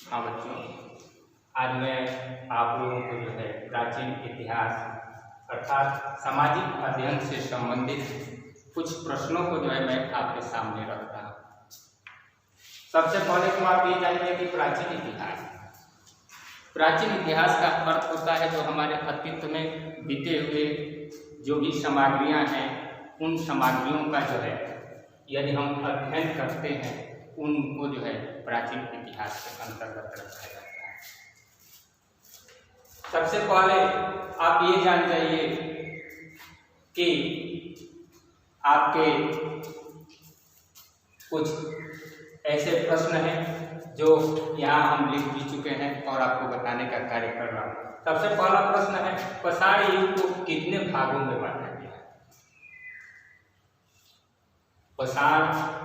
हाँ बच्चों, आज मैं आप लोगों को जो है प्राचीन इतिहास अर्थात सामाजिक अध्ययन से संबंधित कुछ प्रश्नों को जो है मैं आपके सामने रख रहा हूँ। सबसे पहले तो आप ये जानिए कि प्राचीन इतिहास का अर्थ होता है जो हमारे अतीत में बीते हुए जो भी सामग्रियाँ हैं उन सामग्रियों का जो है यदि हम अध्ययन करते हैं उनको जो है प्राचीन इतिहास के अंतर्गत रखा जाता है। सबसे पहले आप ये जान जाइए कि आपके कुछ ऐसे प्रश्न हैं जो यहाँ हम लिख भी चुके हैं और आपको बताने का कार्य कर रहा हूँ। सबसे पहला प्रश्न है, पाषाण युग को कितने भागों में बांटा गया है? पाषाण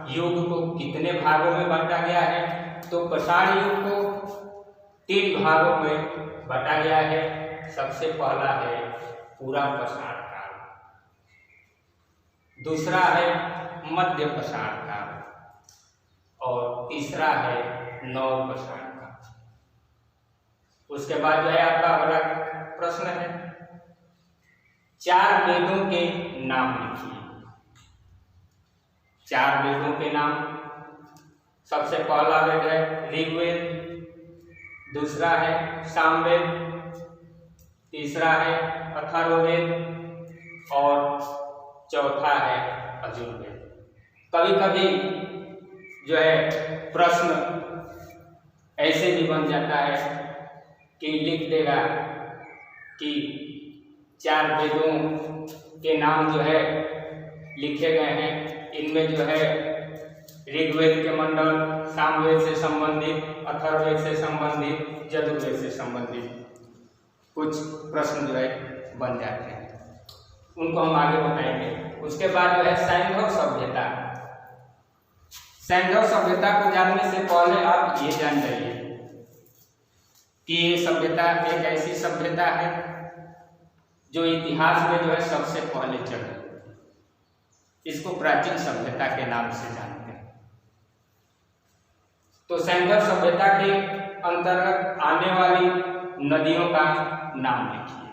युग को कितने भागों में बांटा गया है? तो पाषाण युग को 3 भागों में बांटा गया है। सबसे पहला है पूरा पाषाण काल, दूसरा है मध्य पाषाण काल और तीसरा है नव पाषाण काल। उसके बाद जो है आपका अगला प्रश्न है, 4 वेदों के नाम लिखिए। 4 वेदों के नाम। सबसे पहला वेद है ऋग्वेद, दूसरा है सामवेद, तीसरा है अथर्ववेद और चौथा है यजुर्वेद। कभी कभी जो है प्रश्न ऐसे भी बन जाता है कि लिख देगा कि 4 वेदों के नाम जो है लिखे गए हैं, इनमें जो है ऋग्वेद के मंडल, सामवेद से संबंधित, अथर्ववेद से संबंधित, यजुर्वेद से संबंधित कुछ प्रश्न जो है बन जाते हैं, उनको हम आगे बताएंगे। उसके बाद जो है सैंधव सभ्यता। सैंधव सभ्यता को जानने से पहले आप ये जान जाइए कि ये सभ्यता एक ऐसी सभ्यता है जो इतिहास में जो है सबसे पहले चली। इसको प्राचीन सभ्यता के नाम से जानते हैं। तो सैंधव सभ्यता के अंतर्गत आने वाली नदियों का नाम लिखिए।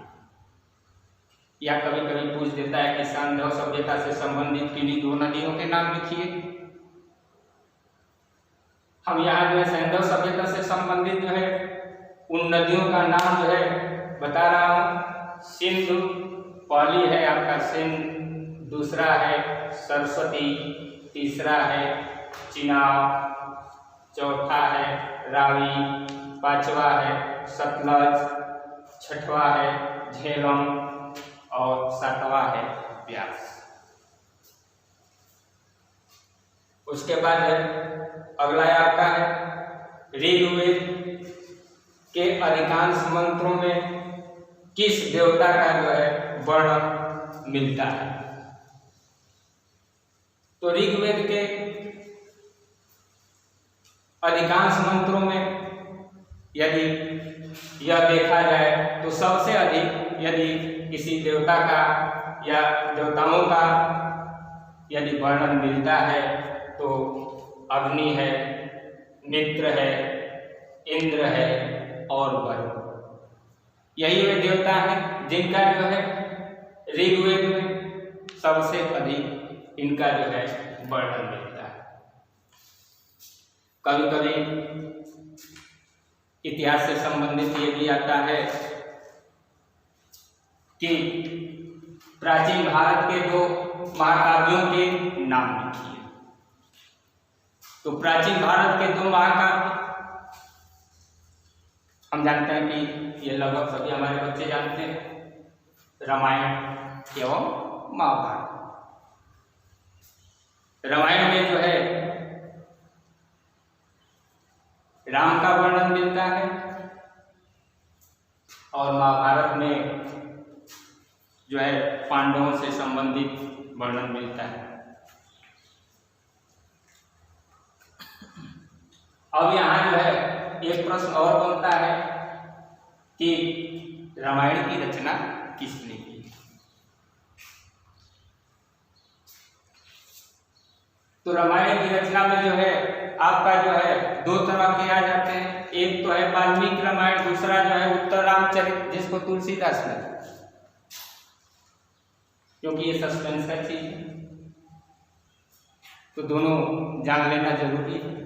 या कभी कभी पूछ देता है कि सैंधव सभ्यता से संबंधित किन्हीं 2 नदियों के नाम लिखिए। हम यहाँ जो है सैंधव सभ्यता से संबंधित जो है उन नदियों का नाम जो है बता रहा हूँ। सिंधु, पहली है आपका सिंध, दूसरा है सरस्वती, तीसरा है चिनाब, चौथा है रावी, पांचवा है सतलज, छठवा है झेलम और 7वां है ब्यास। उसके बाद है अगला आपका है ऋग्वेद के अधिकांश मंत्रों में किस देवता का जो है वर्णन मिलता है? तो ऋग्वेद के अधिकांश मंत्रों में यदि यह देखा जाए तो सबसे अधिक यदि किसी देवता का या देवताओं का यदि वर्णन मिलता है तो अग्नि है, मित्र है, इंद्र है और वरुण। यही वे देवता हैं जिनका जो है ऋग्वेद में सबसे अधिक इनका जो है वर्णन मिलता है। कभी कभी इतिहास से संबंधित ये भी आता है कि प्राचीन भारत के 2 महाकाव्यों के नाम लिखिए। तो प्राचीन भारत के 2 महाकाव्य हम जानते हैं कि ये लगभग सभी हमारे बच्चे जानते हैं, रामायण एवं महाभारत। रामायण में जो है राम का वर्णन मिलता है और महाभारत में जो है पांडवों से संबंधित वर्णन मिलता है। अब यहाँ जो है एक प्रश्न और बनता है कि रामायण की रचना किसने की? तो रामायण की रचना में जो है आपका जो है 2 तरह के आ जाते हैं। एक तो है वाल्मीकि रामायण, दूसरा जो है उत्तर रामचरित जिसको तुलसीदास ने, क्योंकि ये सस्पेंस का चीज है तो दोनों जान लेना जरूरी है।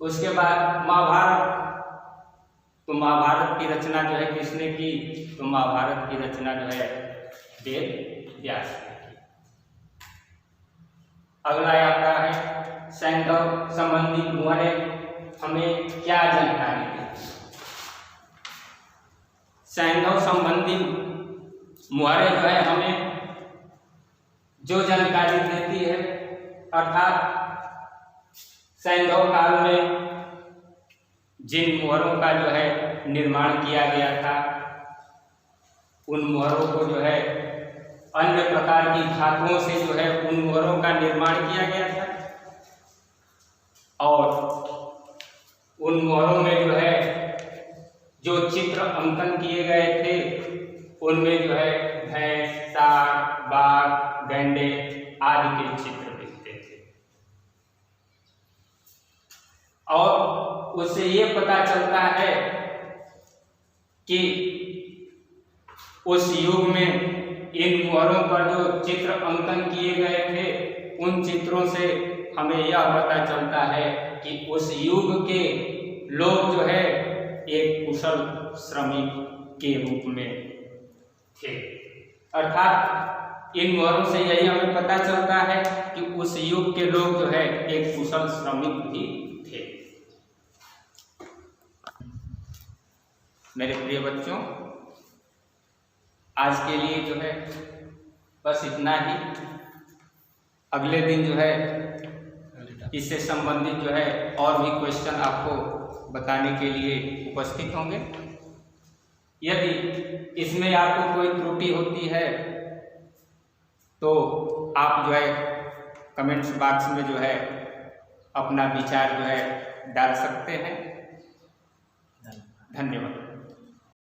उसके बाद महाभारत, तो महाभारत की रचना जो है किसने की, तो महाभारत की रचना जो है वेद व्यास ने की। अगला आता है सैंधव संबंधी मुहावरे हमें क्या जानकारी देती है। सैंधव संबंधी मुहावरे जो है हमें जो जानकारी देती है, अर्थात सैंधव काल में जिन मुहरों का जो है निर्माण किया गया था, उन मुहरों को जो है अन्य प्रकार की धातुओं से जो है उन मुहरों का निर्माण किया गया था, और उन मुहरों में जो है जो चित्र अंकन किए गए थे उनमें जो है भैंस, सांप, बाघ, गैंडे आदि के चित्र दिखते थे। और उससे ये पता चलता है कि उस युग में इन मुहरों पर जो चित्र अंकन किए गए थे उन चित्रों से हमें यह पता चलता है कि उस युग के लोग जो है एक कुशल श्रमिक के रूप में थे। अर्थात इन मुहरों से यही हमें पता चलता है कि उस युग के लोग जो है एक कुशल श्रमिक भी थे। मेरे प्रिय बच्चों, आज के लिए जो है बस इतना ही। अगले दिन जो है इससे संबंधित जो है और भी क्वेश्चन आपको बताने के लिए उपस्थित होंगे। यदि इसमें आपको कोई त्रुटि होती है तो आप जो है कमेंट्स बॉक्स में जो है अपना विचार जो है डाल सकते हैं। धन्यवाद।